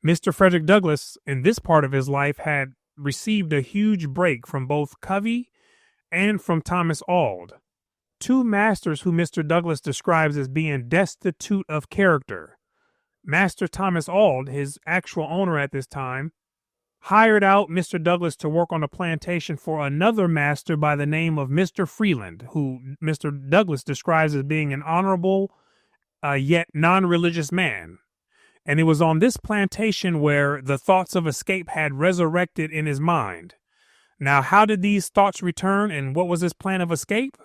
Mr. Frederick Douglass, in this part of his life, had received a huge break from both Covey and from Thomas Auld, two masters who Mr. Douglass describes as being destitute of character. Master Thomas Auld, his actual owner at this time, hired out Mr. Douglass to work on a plantation for another master by the name of Mr. Freeland, who Mr. Douglass describes as being an honorable yet non-religious man. And it was on this plantation where the thoughts of escape had resurrected in his mind. Now, how did these thoughts return, and what was his plan of escape?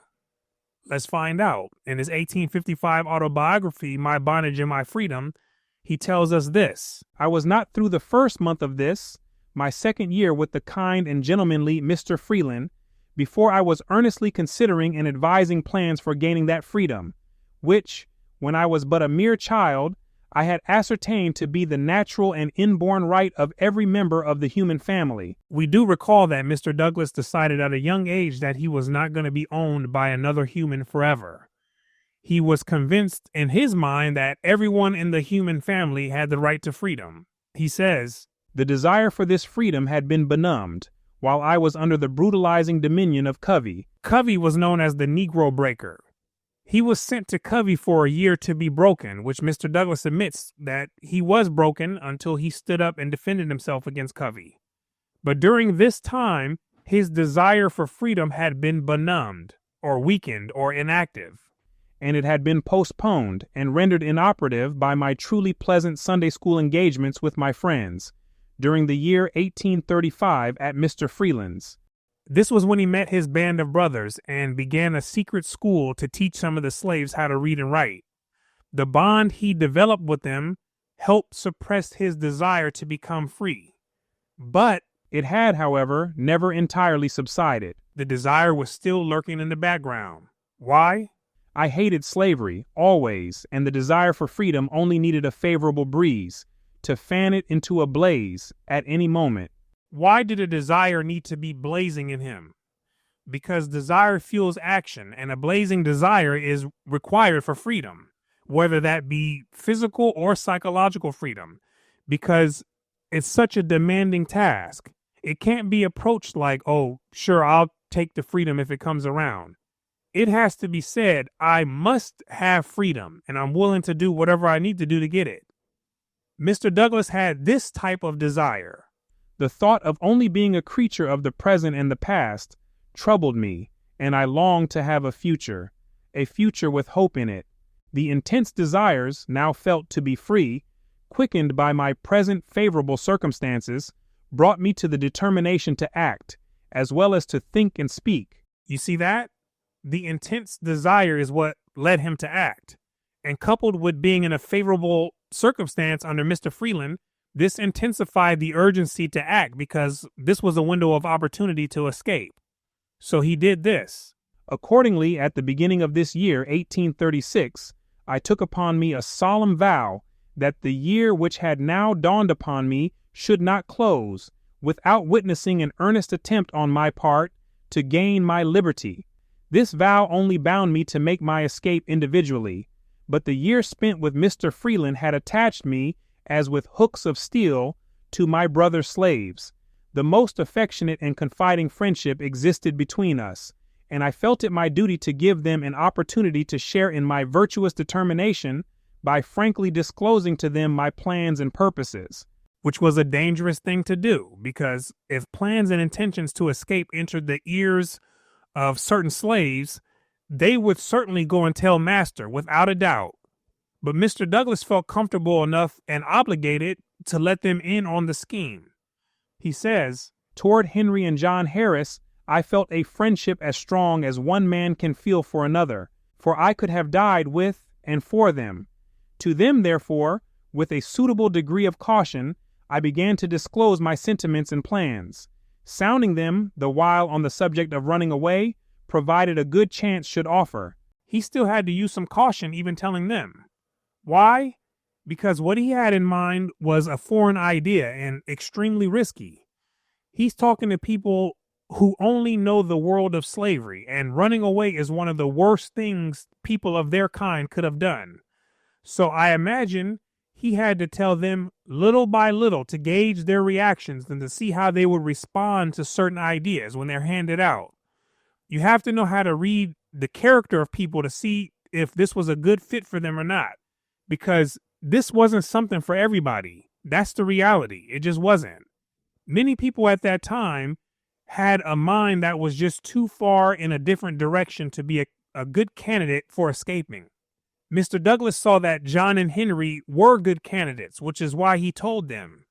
Let's find out. In his 1855 autobiography, My Bondage and My Freedom, he tells us this: "I was not through the first month of this, my second year with the kind and gentlemanly Mr. Freeland, before I was earnestly considering and advising plans for gaining that freedom, which, when I was but a mere child, I had ascertained to be the natural and inborn right of every member of the human family." We do recall that Mr. Douglass decided at a young age that he was not going to be owned by another human forever. He was convinced in his mind that everyone in the human family had the right to freedom. He says, "The desire for this freedom had been benumbed, while I was under the brutalizing dominion of Covey." Covey was known as the Negro Breaker. He was sent to Covey for a year to be broken, which Mr. Douglass admits that he was broken until he stood up and defended himself against Covey. But during this time, his desire for freedom had been benumbed, or weakened, or inactive. And it had been postponed and rendered inoperative by my truly pleasant Sunday school engagements with my friends during the year 1835 at Mr. Freeland's. This was when he met his band of brothers and began a secret school to teach some of the slaves how to read and write. The bond he developed with them helped suppress his desire to become free. But it had, however, never entirely subsided. The desire was still lurking in the background. Why? I hated slavery, always, and the desire for freedom only needed a favorable breeze to fan it into a blaze at any moment. Why did a desire need to be blazing in him? Because desire fuels action, and a blazing desire is required for freedom, whether that be physical or psychological freedom, because it's such a demanding task. It can't be approached like, oh, sure, I'll take the freedom if it comes around. It has to be said, I must have freedom, and I'm willing to do whatever I need to do to get it. Mr. Douglass had this type of desire. The thought of only being a creature of the present and the past troubled me, and I longed to have a future with hope in it. The intense desires, now felt to be free, quickened by my present favorable circumstances, brought me to the determination to act, as well as to think and speak. You see that? The intense desire is what led him to act. And coupled with being in a favorable circumstance under Mr. Freeland, this intensified the urgency to act because this was a window of opportunity to escape. So he did this. Accordingly, at the beginning of this year, 1836, I took upon me a solemn vow that the year which had now dawned upon me should not close without witnessing an earnest attempt on my part to gain my liberty. This vow only bound me to make my escape individually, but the year spent with Mr. Freeland had attached me as with hooks of steel to my brother slaves. The most affectionate and confiding friendship existed between us, and I felt it my duty to give them an opportunity to share in my virtuous determination by frankly disclosing to them my plans and purposes. Which was a dangerous thing to do, because if plans and intentions to escape entered the ears of certain slaves, they would certainly go and tell master without a doubt. But Mr. Douglass felt comfortable enough and obligated to let them in on the scheme. He says, "Toward Henry and John Harris, I felt a friendship as strong as one man can feel for another, for I could have died with and for them. To them, therefore, with a suitable degree of caution, I began to disclose my sentiments and plans, sounding them the while on the subject of running away, provided a good chance should offer." He still had to use some caution even telling them. Why? Because what he had in mind was a foreign idea and extremely risky. He's talking to people who only know the world of slavery, and running away is one of the worst things people of their kind could have done. So I imagine he had to tell them little by little to gauge their reactions and to see how they would respond to certain ideas when they're handed out. You have to know how to read the character of people to see if this was a good fit for them or not, because this wasn't something for everybody. That's the reality. It just wasn't. Many people at that time had a mind that was just too far in a different direction to be a good candidate for escaping. Mr. Douglass saw that John and Henry were good candidates, which is why he told them.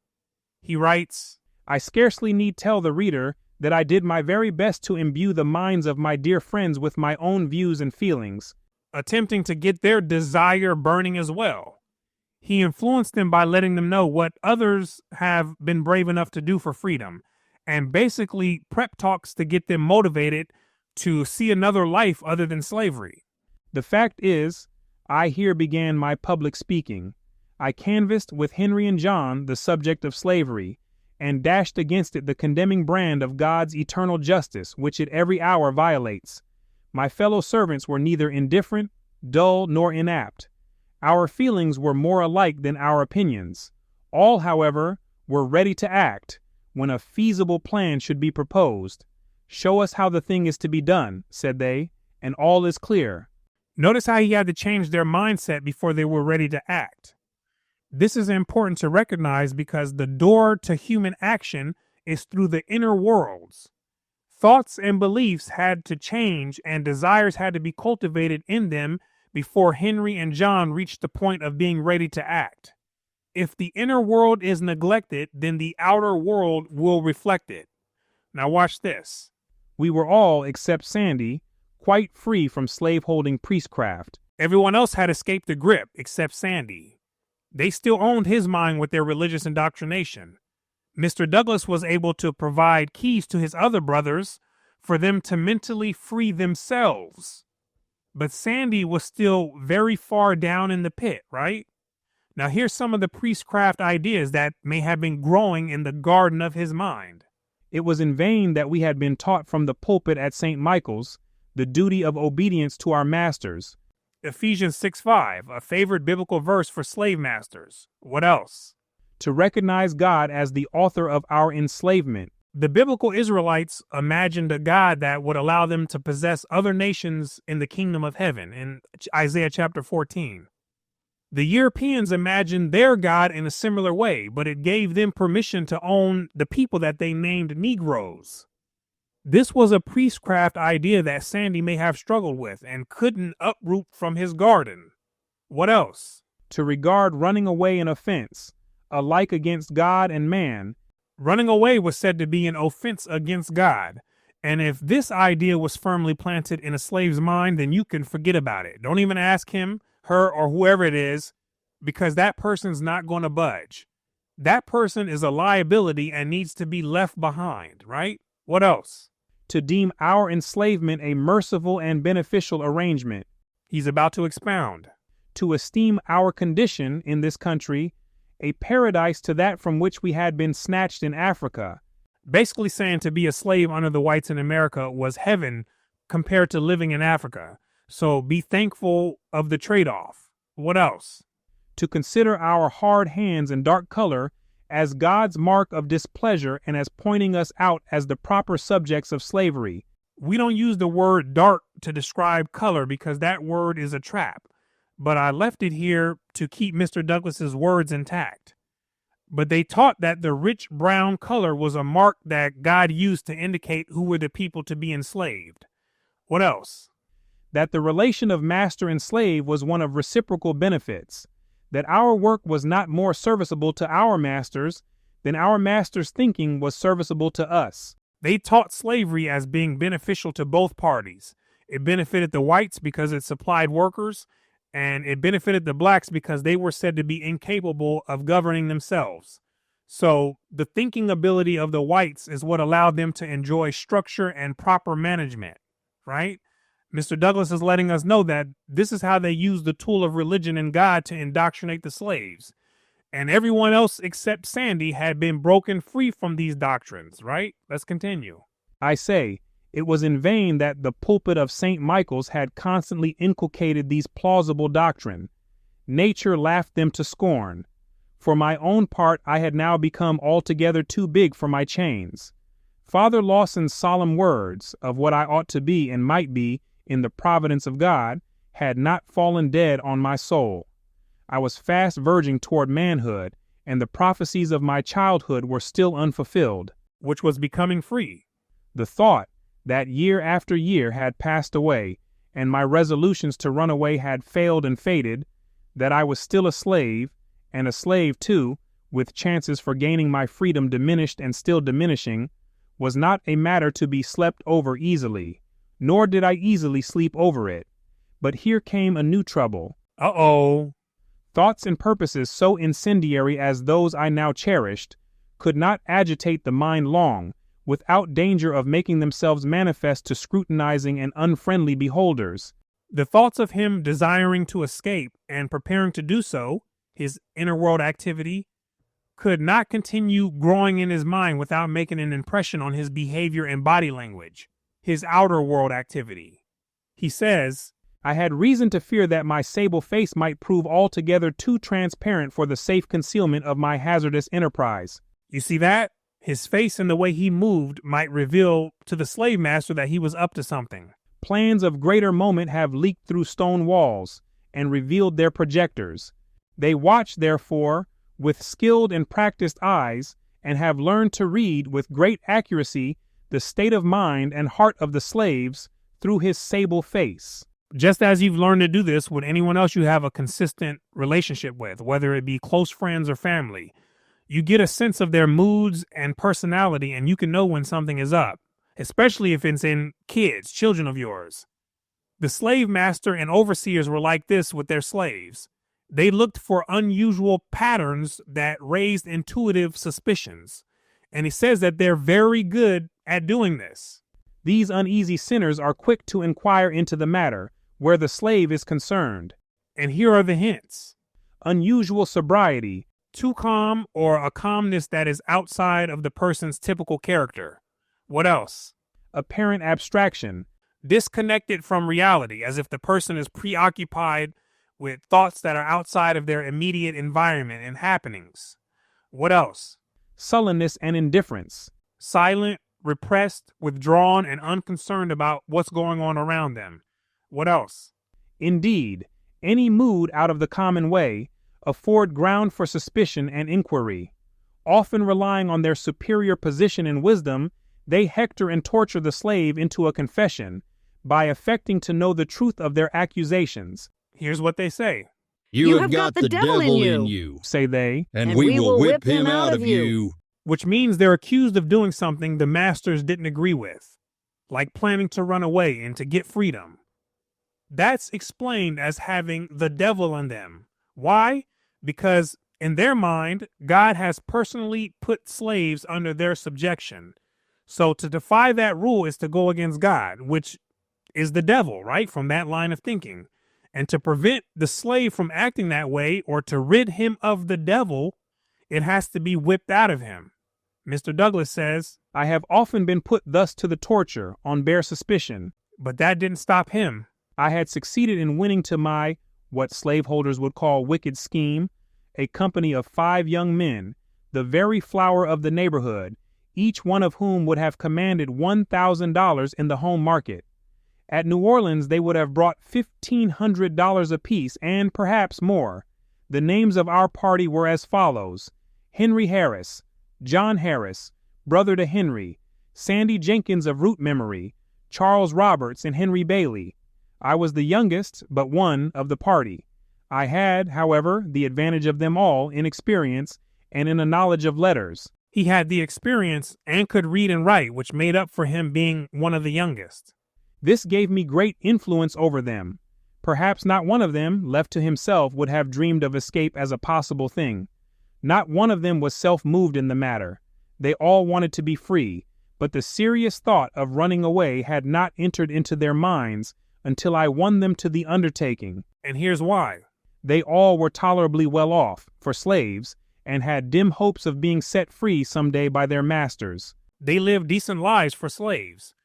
He writes, "I scarcely need tell the reader that I did my very best to imbue the minds of my dear friends with my own views and feelings, attempting to get their desire burning as well. He influenced them by letting them know what others have been brave enough to do for freedom, and basically prep talks to get them motivated to see another life other than slavery. The fact is, I here began my public speaking. I canvassed with Henry and John the subject of slavery, and dashed against it the condemning brand of God's eternal justice, which it every hour violates. My fellow servants were neither indifferent, dull, nor inapt. Our feelings were more alike than our opinions. All, however, were ready to act when a feasible plan should be proposed. Show us how the thing is to be done, said they, and all is clear." Notice how he had to change their mindset before they were ready to act. This is important to recognize because the door to human action is through the inner worlds. Thoughts and beliefs had to change and desires had to be cultivated in them before Henry and John reached the point of being ready to act. If the inner world is neglected, then the outer world will reflect it. Now watch this. We were all, except Sandy, quite free from slaveholding priestcraft. Everyone else had escaped the grip, except Sandy. They still owned his mind with their religious indoctrination. Mr. Douglass was able to provide keys to his other brothers for them to mentally free themselves. But Sandy was still very far down in the pit, right? Now here's some of the priestcraft ideas that may have been growing in the garden of his mind. It was in vain that we had been taught from the pulpit at St. Michael's the duty of obedience to our masters. Ephesians 6:5, a favorite biblical verse for slave masters. What else? To recognize God as the author of our enslavement. The biblical Israelites imagined a God that would allow them to possess other nations in the kingdom of heaven in Isaiah chapter 14. The Europeans imagined their God in a similar way, but it gave them permission to own the people that they named Negroes. This was a priestcraft idea that Sandy may have struggled with and couldn't uproot from his garden. What else? To regard running away an offense, alike against God and man. Running away was said to be an offense against God. And if this idea was firmly planted in a slave's mind, then you can forget about it. Don't even ask him, her, or whoever it is, because that person's not going to budge. That person is a liability and needs to be left behind, right? What else? To deem our enslavement a merciful and beneficial arrangement. He's about to expound. To esteem our condition in this country a paradise to that from which we had been snatched in Africa. Basically saying to be a slave under the whites in America was heaven compared to living in Africa. So be thankful of the trade-off. What else? To consider our hard hands and dark color as God's mark of displeasure and as pointing us out as the proper subjects of slavery. We don't use the word dark to describe color because that word is a trap, but I left it here to keep Mr. Douglass's words intact. But they taught that the rich brown color was a mark that God used to indicate who were the people to be enslaved. What else? That the relation of master and slave was one of reciprocal benefits. That our work was not more serviceable to our masters than our masters' thinking was serviceable to us. They taught slavery as being beneficial to both parties. It benefited the whites because it supplied workers, and it benefited the blacks because they were said to be incapable of governing themselves. So the thinking ability of the whites is what allowed them to enjoy structure and proper management, right? Mr. Douglass is letting us know that this is how they used the tool of religion and God to indoctrinate the slaves. And everyone else except Sandy had been broken free from these doctrines, right? Let's continue. I say, it was in vain that the pulpit of St. Michael's had constantly inculcated these plausible doctrine. Nature laughed them to scorn. For my own part, I had now become altogether too big for my chains. Father Lawson's solemn words of what I ought to be and might be in the providence of God had not fallen dead on my soul. I was fast verging toward manhood, and the prophecies of my childhood were still unfulfilled, which was becoming free. The thought that year after year had passed away, and my resolutions to run away had failed and faded, that I was still a slave, and a slave too, with chances for gaining my freedom diminished and still diminishing, was not a matter to be slept over easily, nor did I easily sleep over it. But here came a new trouble. Uh-oh. Thoughts and purposes so incendiary as those I now cherished could not agitate the mind long, without danger of making themselves manifest to scrutinizing and unfriendly beholders. The thoughts of him desiring to escape and preparing to do so, his inner world activity, could not continue growing in his mind without making an impression on his behavior and body language, his outer world activity. He says, I had reason to fear that my sable face might prove altogether too transparent for the safe concealment of my hazardous enterprise. You see that? His face and the way he moved might reveal to the slave master that he was up to something. Plans of greater moment have leaked through stone walls and revealed their projectors. They watch, therefore, with skilled and practiced eyes, and have learned to read with great accuracy the state of mind and heart of the slaves through his sable face. Just as you've learned to do this with anyone else you have a consistent relationship with, whether it be close friends or family, you get a sense of their moods and personality, and you can know when something is up, especially if it's in children of yours. The slave master and overseers were like this with their slaves. They looked for unusual patterns that raised intuitive suspicions. And he says that they're very good at doing this. These uneasy sinners are quick to inquire into the matter where the slave is concerned. And here are the hints. Unusual sobriety. Too calm, or a calmness that is outside of the person's typical character. What else? Apparent abstraction. Disconnected from reality, as if the person is preoccupied with thoughts that are outside of their immediate environment and happenings. What else? Sullenness and indifference. Silent, repressed, withdrawn, and unconcerned about what's going on around them. What else? Indeed, any mood out of the common way afford ground for suspicion and inquiry. Often relying on their superior position and wisdom, they hector and torture the slave into a confession by affecting to know the truth of their accusations. Here's what they say. You have got the devil in you, say they, and we will whip him out of you. Which means they're accused of doing something the masters didn't agree with, like planning to run away and to get freedom. That's explained as having the devil in them. Why? Because in their mind, God has personally put slaves under their subjection. So to defy that rule is to go against God, which is the devil, right? From that line of thinking. And to prevent the slave from acting that way, or to rid him of the devil, it has to be whipped out of him. Mr. Douglass says, I have often been put thus to the torture on bare suspicion. But that didn't stop him. I had succeeded in winning to my, what slaveholders would call wicked scheme, a company of 5 young men, the very flower of the neighborhood, each one of whom would have commanded $1,000 in the home market. At New Orleans, they would have brought $1,500 apiece, and perhaps more. The names of our party were as follows: Henry Harris, John Harris, brother to Henry, Sandy Jenkins of root memory, Charles Roberts, and Henry Bailey. I was the youngest but one of the party. I had, however, the advantage of them all in experience and in a knowledge of letters. He had the experience and could read and write, which made up for him being one of the youngest. This gave me great influence over them. Perhaps not one of them, left to himself, would have dreamed of escape as a possible thing. Not one of them was self-moved in the matter. They all wanted to be free, but the serious thought of running away had not entered into their minds until I won them to the undertaking. And here's why. They all were tolerably well off, for slaves, and had dim hopes of being set free someday by their masters. They lived decent lives for slaves.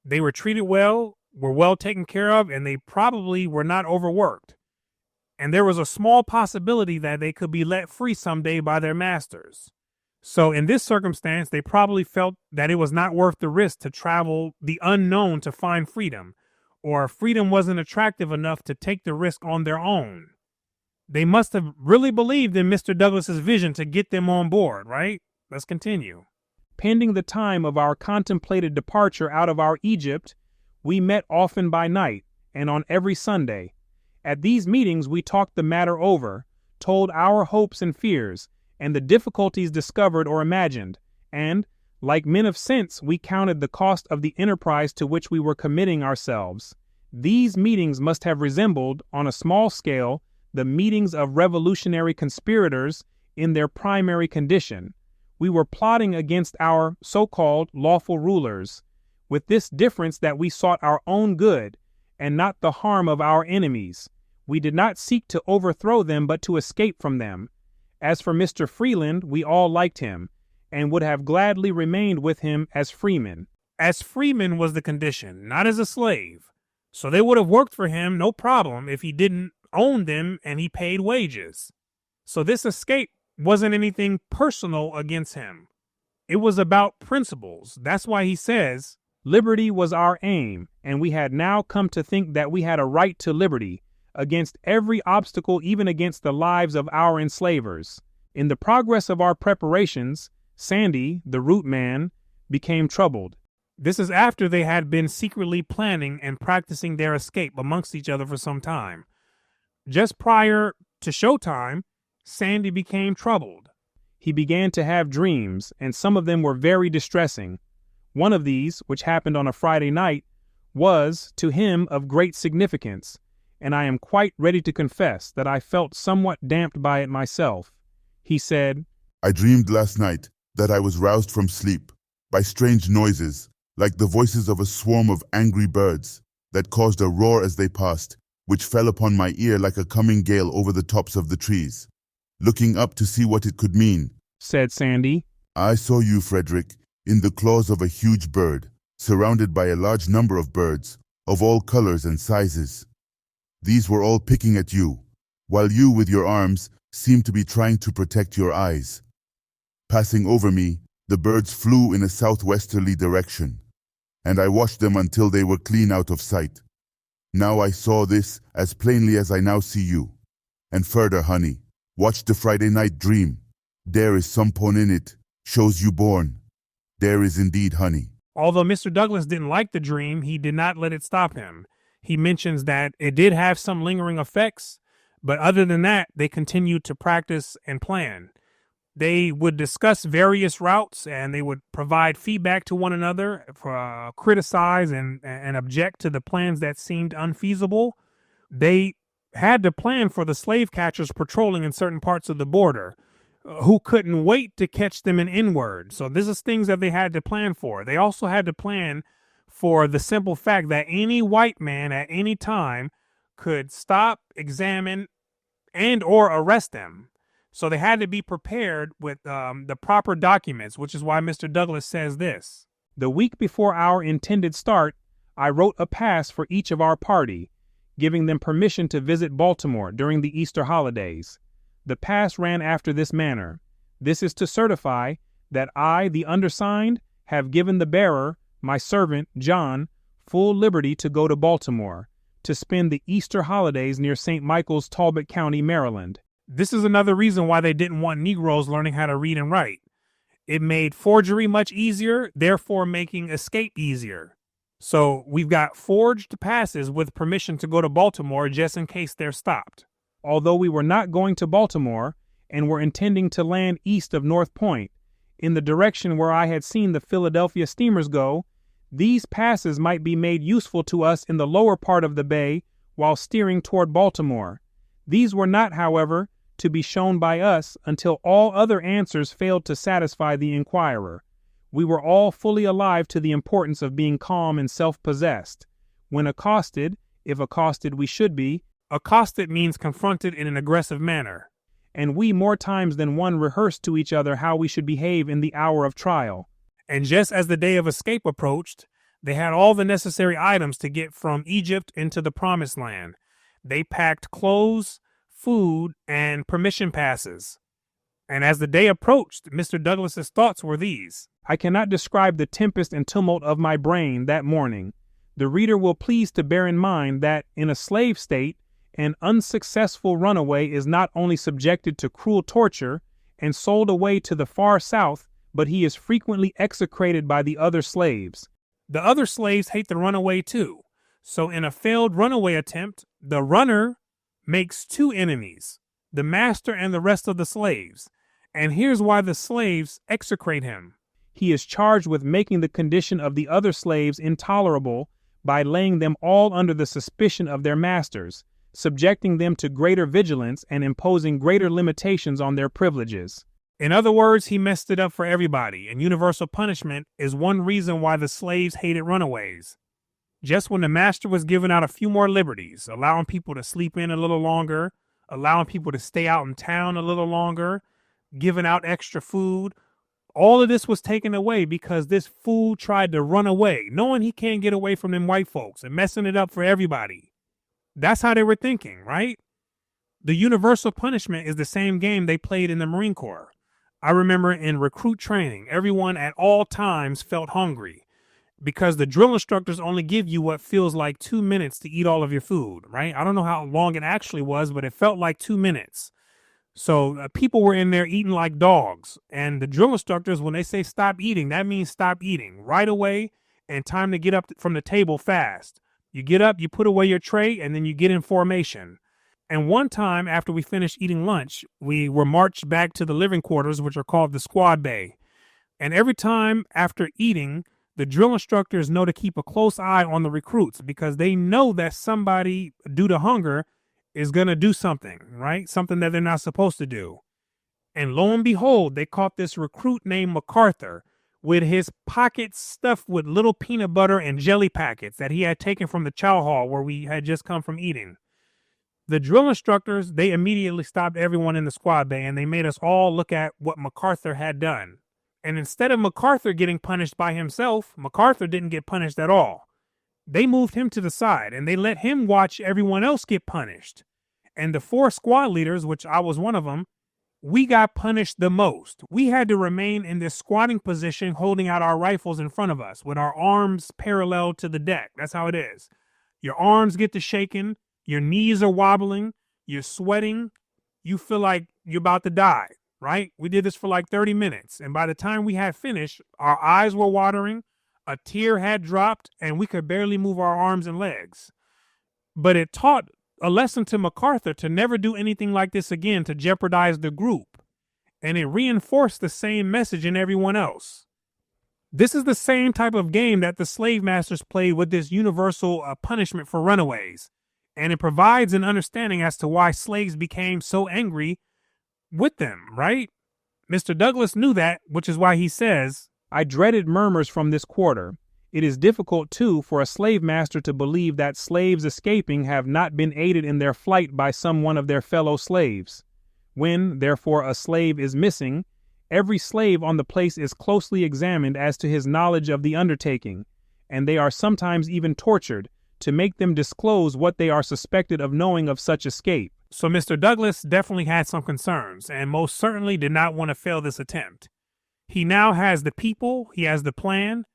They were treated well, were well taken care of, and they probably were not overworked. and there was a small possibility that they could be let free someday by their masters. So in this circumstance, they probably felt that it was not worth the risk to travel the unknown to find freedom, or freedom wasn't attractive enough to take the risk on their own. They must have really believed in Mr. Douglas's vision to get them on board, right? Let's continue. Pending the time of our contemplated departure out of our Egypt, we met often by night and on every Sunday. At these meetings we talked the matter over, told our hopes and fears, and the difficulties discovered or imagined, and, like men of sense, we counted the cost of the enterprise to which we were committing ourselves. These meetings must have resembled, on a small scale, the meetings of revolutionary conspirators in their primary condition. We were plotting against our so-called lawful rulers, with this difference that we sought our own good and not the harm of our enemies. We did not seek to overthrow them but to escape from them. As for Mr. Freeland, we all liked him and would have gladly remained with him as freemen. As freemen was the condition, not as a slave. So they would have worked for him, no problem, if he didn't own them and he paid wages. So this escape wasn't anything personal against him. It was about principles. That's why he says, liberty was our aim, and we had now come to think that we had a right to liberty, against every obstacle, even against the lives of our enslavers. In the progress of our preparations, Sandy, the root man, became troubled. This is after they had been secretly planning and practicing their escape amongst each other for some time. Just prior to showtime, Sandy became troubled. He began to have dreams, and some of them were very distressing. One of these, which happened on a Friday night, was, to him, of great significance, and I am quite ready to confess that I felt somewhat damped by it myself. He said, I dreamed last night that I was roused from sleep by strange noises, like the voices of a swarm of angry birds, that caused a roar as they passed, which fell upon my ear like a coming gale over the tops of the trees. Looking up to see what it could mean, said Sandy, I saw you, Frederick, in the claws of a huge bird, surrounded by a large number of birds, of all colors and sizes. These were all picking at you, while you with your arms seemed to be trying to protect your eyes. Passing over me, the birds flew in a southwesterly direction, and I watched them until they were clean out of sight. Now I saw this as plainly as I now see you. And further, honey, watch the Friday night dream. There is some pun in it, shows you born. There is indeed, honey. Although Mr. Douglass didn't like the dream, he did not let it stop him. He mentions that it did have some lingering effects, but other than that, they continued to practice and plan. They would discuss various routes and they would provide feedback to one another, criticize and object to the plans that seemed unfeasible. They had to plan for the slave catchers patrolling in certain parts of the border, who couldn't wait to catch them in inward. So this is things that they had to plan for. They also had to plan for the simple fact that any white man at any time could stop, examine, and or arrest them. So they had to be prepared with the proper documents, which is why Mr. Douglass says this. The week before our intended start, I wrote a pass for each of our party, giving them permission to visit Baltimore during the Easter holidays. The pass ran after this manner. This is to certify that I, the undersigned, have given the bearer, my servant, John, full liberty to go to Baltimore, to spend the Easter holidays near St. Michael's, Talbot County, Maryland. This is another reason why they didn't want Negroes learning how to read and write. It made forgery much easier, therefore making escape easier. So we've got forged passes with permission to go to Baltimore just in case they're stopped. Although we were not going to Baltimore and were intending to land east of North Point, in the direction where I had seen the Philadelphia steamers go, these passes might be made useful to us in the lower part of the bay while steering toward Baltimore. These were not, however, to be shown by us until all other answers failed to satisfy the inquirer. We were all fully alive to the importance of being calm and self-possessed. When accosted, if accosted we should be, accosted means confronted in an aggressive manner. And we more times than one rehearsed to each other how we should behave in the hour of trial. And just as the day of escape approached, they had all the necessary items to get from Egypt into the Promised Land. They packed clothes, food, and permission passes. And as the day approached, Mr. Douglas's thoughts were these. I cannot describe the tempest and tumult of my brain that morning. The reader will please to bear in mind that in a slave state, an unsuccessful runaway is not only subjected to cruel torture and sold away to the far South, but he is frequently execrated by the other slaves. The other slaves hate the runaway too. So in a failed runaway attempt, the runner makes two enemies, the master and the rest of the slaves. And here's why the slaves execrate him. He is charged with making the condition of the other slaves intolerable by laying them all under the suspicion of their masters, subjecting them to greater vigilance and imposing greater limitations on their privileges. In other words, he messed it up for everybody, and universal punishment is one reason why the slaves hated runaways. Just when the master was giving out a few more liberties, allowing people to sleep in a little longer, allowing people to stay out in town a little longer, giving out extra food, all of this was taken away because this fool tried to run away, knowing he can't get away from them white folks and messing it up for everybody. That's how they were thinking, right? The universal punishment is the same game they played in the Marine Corps. I remember in recruit training, everyone at all times felt hungry because the drill instructors only give you what feels like 2 minutes to eat all of your food, right? I don't know how long it actually was, but it felt like 2 minutes. So people were in there eating like dogs. And the drill instructors, when they say stop eating, that means stop eating right away and time to get up from the table fast. You get up, you put away your tray, and then you get in formation. And one time after we finished eating lunch, we were marched back to the living quarters, which are called the squad bay. And every time after eating, the drill instructors know to keep a close eye on the recruits because they know that somebody, due to hunger, is going to do something, right? Something that they're not supposed to do. And lo and behold, they caught this recruit named MacArthur with his pockets stuffed with little peanut butter and jelly packets that he had taken from the chow hall where we had just come from eating. The drill instructors, they immediately stopped everyone in the squad bay and they made us all look at what MacArthur had done. And instead of MacArthur getting punished by himself, MacArthur didn't get punished at all. They moved him to the side and they let him watch everyone else get punished. And the 4 squad leaders, which I was one of them, we got punished the most. We had to remain in this squatting position, holding out our rifles in front of us with our arms parallel to the deck. That's how it is. Your arms get to shaking. Your knees are wobbling. You're sweating. You feel like you're about to die, right? We did this for like 30 minutes. And by the time we had finished, our eyes were watering. A tear had dropped and we could barely move our arms and legs. But it taught a lesson to MacArthur to never do anything like this again to jeopardize the group. And it reinforced the same message in everyone else. This is the same type of game that the slave masters played with this universal punishment for runaways. And it provides an understanding as to why slaves became so angry with them, right? Mr. Douglass knew that, which is why he says, I dreaded murmurs from this quarter. It is difficult, too, for a slave master to believe that slaves escaping have not been aided in their flight by some one of their fellow slaves. When, therefore, a slave is missing, every slave on the place is closely examined as to his knowledge of the undertaking, and they are sometimes even tortured to make them disclose what they are suspected of knowing of such escape. So Mr. Douglass definitely had some concerns and most certainly did not want to fail this attempt. He now has the people, he has the plan,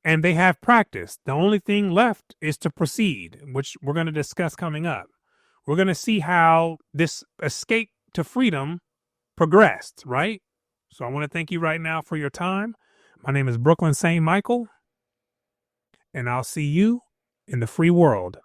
and they have practice. The only thing left is to proceed, which we're going to discuss coming up. We're going to see how this escape to freedom progressed, right? So I want to thank you right now for your time. My name is Brooklyn St. Michael, and I'll see you in the free world.